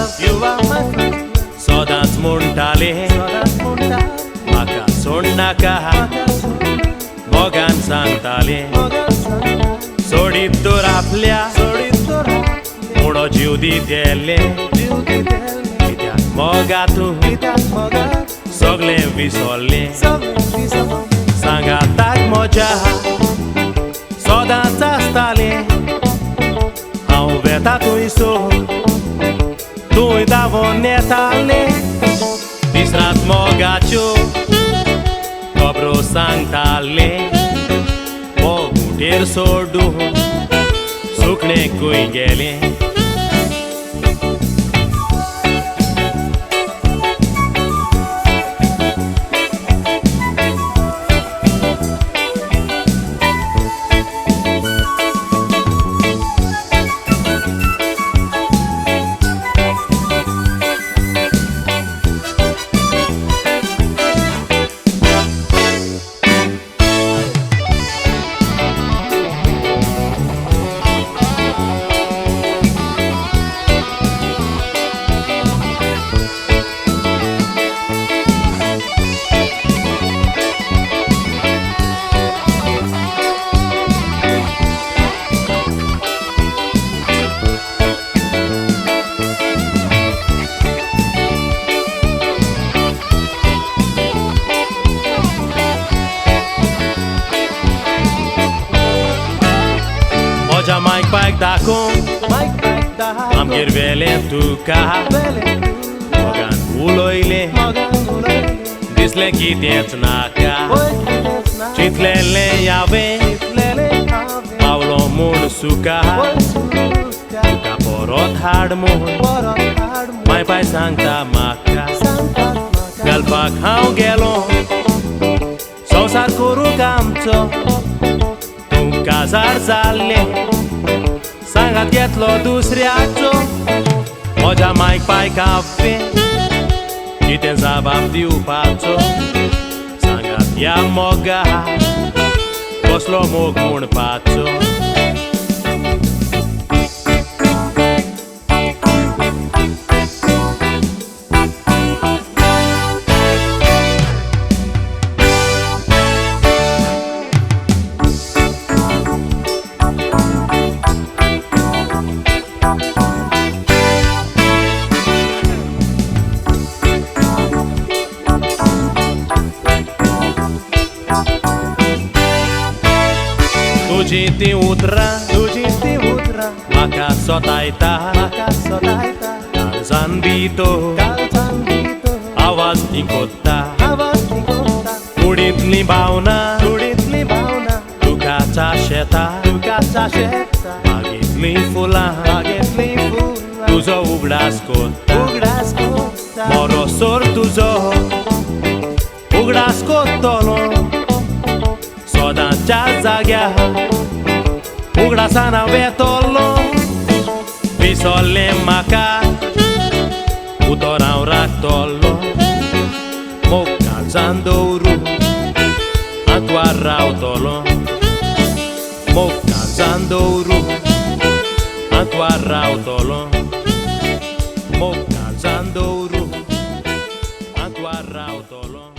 my friend. Sodans mondtale, maka sonnaka, mogan सांगताले सोडितो आपल्या म्हणो जीव दितेले कित्याक मोगातूं सगळें विसरलें सांगाताक म्हज्या सदांच आसतालें हांव वेता तुंय सो तुंय धांवोन येतालें दिसरात मोगाच्यो खबरो सांगतालें मोग मुठेर सोडून सुकणें खंय गेलें Moja Mike Pike dakom Amgir velen tuka Mogan uloile Disle kitiet naka Chitlele yave Paulo mun suka Tuka porot hardmun Mai pai sangta maka Galpak hau gelo Sonsar kuru kamcho Casar zalle Sangat घेतलो दुसऱ्याचो म्हज्या मायक पायक हांवें कितें जबाब दिवपाचो सांगात ह्या मोगा कसलो मोग म्हणपाचो तुझी ती उतरां म्हाका सोतायता काळजान भितो आवाज तिकोत्ता कुडींतली भावना दुखाच्या शेतां बागेंतलीं फुलां तुजो उगडास कोत्ता मोरो सोर तुजो उगडास कोत्तलो सदांच्या जाग्यार उगडासान हांव येतलो विसरलें म्हाका उतर हांव राखतलो मोग काळजान दवरून आंतवार रावतलो मोग काळजान दवरून आंतवार रावतलो मोग काळजान दवरून आंतवार रावतलो